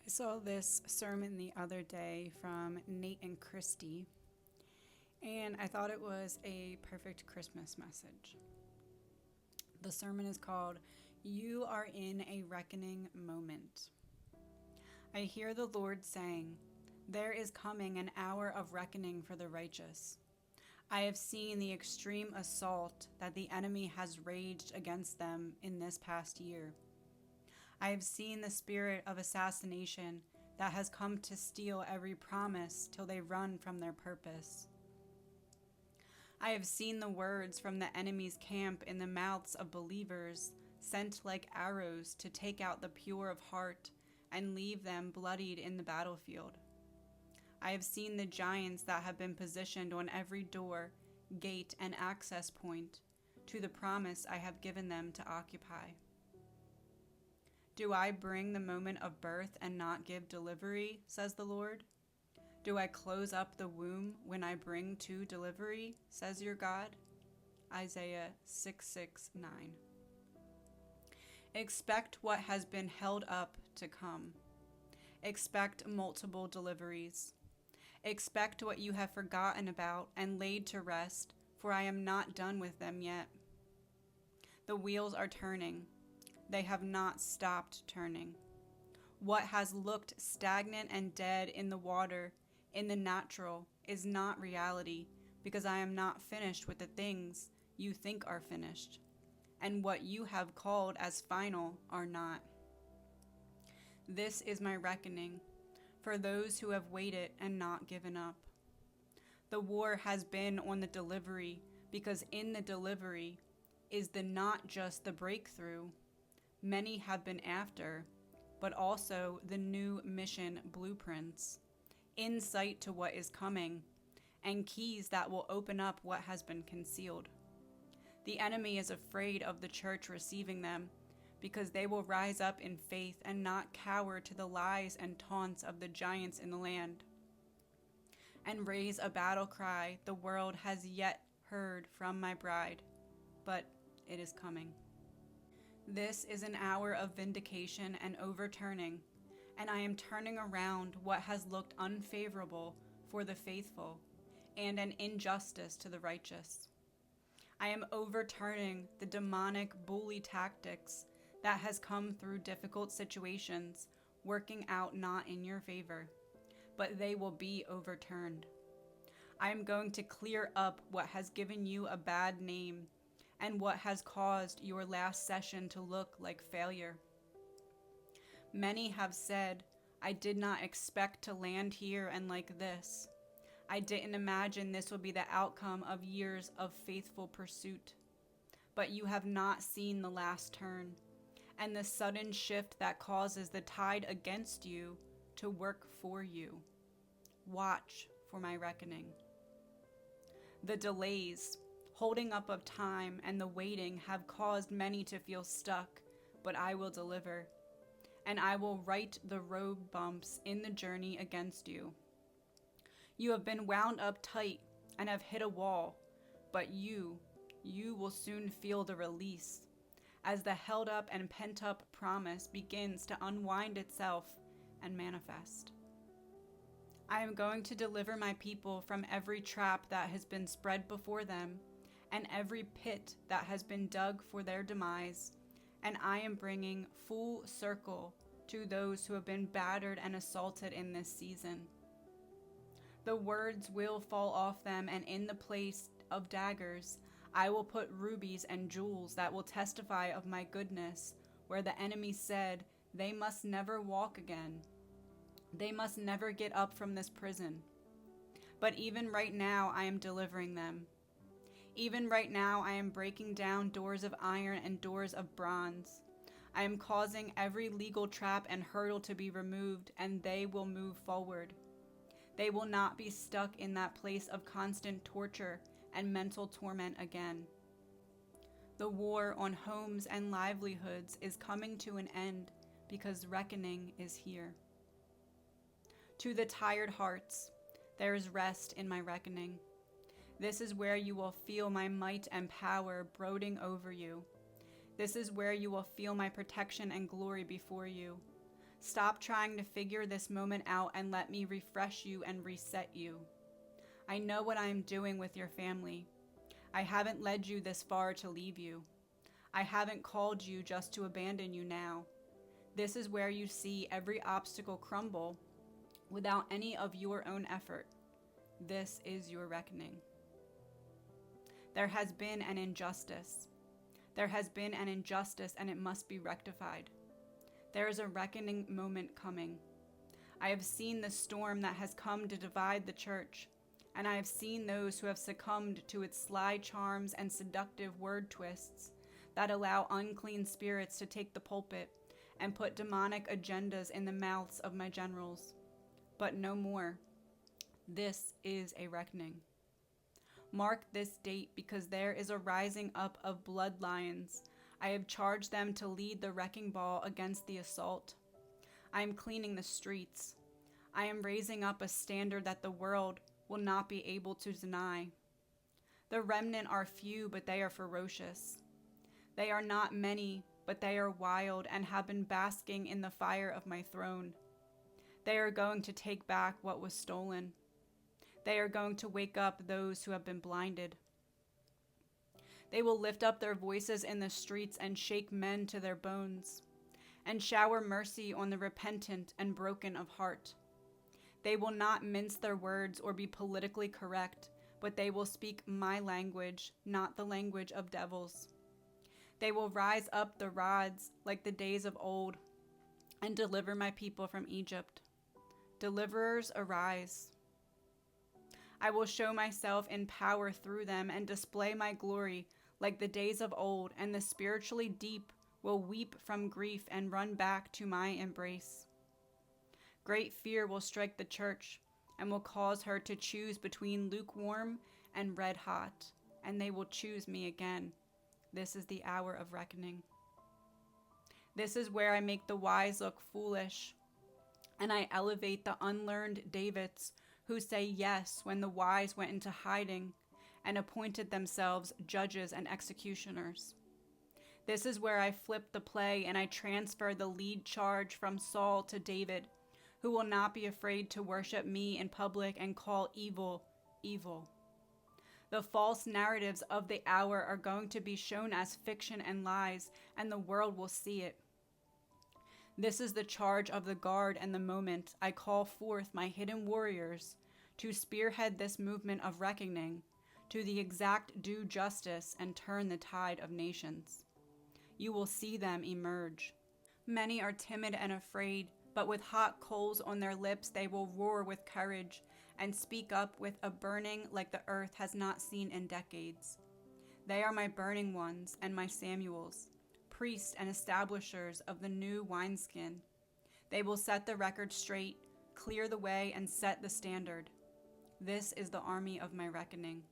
I saw this sermon the other day from Nate and Christy, and I thought it was a perfect Christmas message. The sermon is called, "You Are in a Reckoning Moment." I hear the Lord saying, "There is coming an hour of reckoning for the righteous." I have seen the extreme assault that the enemy has raged against them in this past year. I have seen the spirit of assassination that has come to steal every promise till they run from their purpose. I have seen the words from the enemy's camp in the mouths of believers sent like arrows to take out the pure of heart and leave them bloodied in the battlefield. I have seen the giants that have been positioned on every door, gate, and access point to the promise I have given them to occupy. Do I bring the moment of birth and not give delivery, says the Lord? Do I close up the womb when I bring to delivery, says your God? Isaiah 6:6-9. Expect what has been held up to come. Expect multiple deliveries. Expect what you have forgotten about and laid to rest, for I am not done with them yet. The wheels are turning. They have not stopped turning. What has looked stagnant and dead in the water, in the natural, is not reality, because I am not finished with the things you think are finished, and what you have called as final are not. This is my reckoning for those who have waited and not given up. The war has been on the delivery, because in the delivery is the not just the breakthrough many have been after, but also the new mission blueprints, insight to what is coming, and keys that will open up what has been concealed. The enemy is afraid of the church receiving them, because they will rise up in faith and not cower to the lies and taunts of the giants in the land, and raise a battle cry the world has yet heard from my bride, but it is coming. This is an hour of vindication and overturning, and I am turning around what has looked unfavorable for the faithful and an injustice to the righteous. I am overturning the demonic bully tactics that has come through difficult situations, working out not in your favor, but they will be overturned. I am going to clear up what has given you a bad name and what has caused your last session to look like failure. Many have said, "I did not expect to land here and like this. I didn't imagine this would be the outcome of years of faithful pursuit." But you have not seen the last turn, and the sudden shift that causes the tide against you to work for you. Watch for my reckoning. The delays, holding up of time, and the waiting have caused many to feel stuck, but I will deliver, and I will right the road bumps in the journey against you. You have been wound up tight and have hit a wall, but you will soon feel the release as the held up and pent up promise begins to unwind itself and manifest. I am going to deliver my people from every trap that has been spread before them, and every pit that has been dug for their demise, and I am bringing full circle to those who have been battered and assaulted in this season. The words will fall off them, and in the place of daggers, I will put rubies and jewels that will testify of my goodness, where the enemy said, "They must never walk again. They must never get up from this prison." But even right now, I am delivering them. Even right now, I am breaking down doors of iron and doors of bronze. I am causing every legal trap and hurdle to be removed, and they will move forward. They will not be stuck in that place of constant torture and mental torment again. The war on homes and livelihoods is coming to an end because reckoning is here. To the tired hearts, there is rest in my reckoning. This is where you will feel my might and power brooding over you. This is where you will feel my protection and glory before you. Stop trying to figure this moment out and let me refresh you and reset you. I know what I am doing with your family. I haven't led you this far to leave you. I haven't called you just to abandon you now. This is where you see every obstacle crumble without any of your own effort. This is your reckoning. There has been an injustice. There has been an injustice, and it must be rectified. There is a reckoning moment coming. I have seen the storm that has come to divide the church, and I have seen those who have succumbed to its sly charms and seductive word twists that allow unclean spirits to take the pulpit and put demonic agendas in the mouths of my generals. But no more. This is a reckoning. Mark this date, because there is a rising up of blood lions. I have charged them to lead the wrecking ball against the assault. I am cleaning the streets. I am raising up a standard that the world will not be able to deny. The remnant are few, but they are ferocious. They are not many, but they are wild and have been basking in the fire of my throne. They are going to take back what was stolen. They are going to wake up those who have been blinded. They will lift up their voices in the streets and shake men to their bones, and shower mercy on the repentant and broken of heart. They will not mince their words or be politically correct, but they will speak my language, not the language of devils. They will rise up the rods like the days of old and deliver my people from Egypt. Deliverers, arise. I will show myself in power through them and display my glory like the days of old, and the spiritually deep will weep from grief and run back to my embrace. Great fear will strike the church and will cause her to choose between lukewarm and red hot, and they will choose me again. This is the hour of reckoning. This is where I make the wise look foolish, and I elevate the unlearned Davids who say yes when the wise went into hiding and appointed themselves judges and executioners. This is where I flip the play and I transfer the lead charge from Saul to David, who will not be afraid to worship me in public and call evil, evil. The false narratives of the hour are going to be shown as fiction and lies, and the world will see it. This is the charge of the guard, and the moment I call forth my hidden warriors to spearhead this movement of reckoning to the exact due justice and turn the tide of nations. You will see them emerge. Many are timid and afraid, but with hot coals on their lips they will roar with courage and speak up with a burning like the earth has not seen in decades. They are my burning ones and my Samuels, priests and establishers of the new wineskin. They will set the record straight, clear the way, and set the standard. This is the army of my reckoning.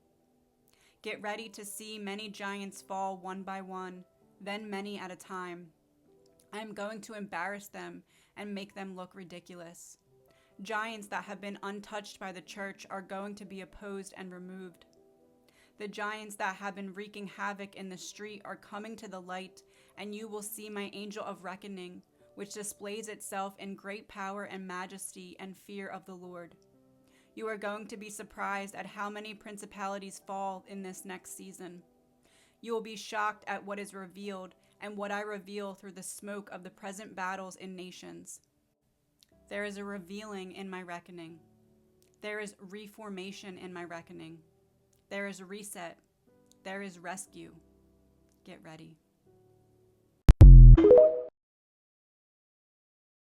Get ready to see many giants fall one by one, then many at a time. I am going to embarrass them and make them look ridiculous. Giants that have been untouched by the church are going to be opposed and removed. The giants that have been wreaking havoc in the street are coming to the light, and you will see my angel of reckoning, which displays itself in great power and majesty and fear of the Lord. You are going to be surprised at how many principalities fall in this next season. You will be shocked at what is revealed and what I reveal through the smoke of the present battles in nations. There is a revealing in my reckoning. There is reformation in my reckoning. There is reset. There is rescue. Get ready.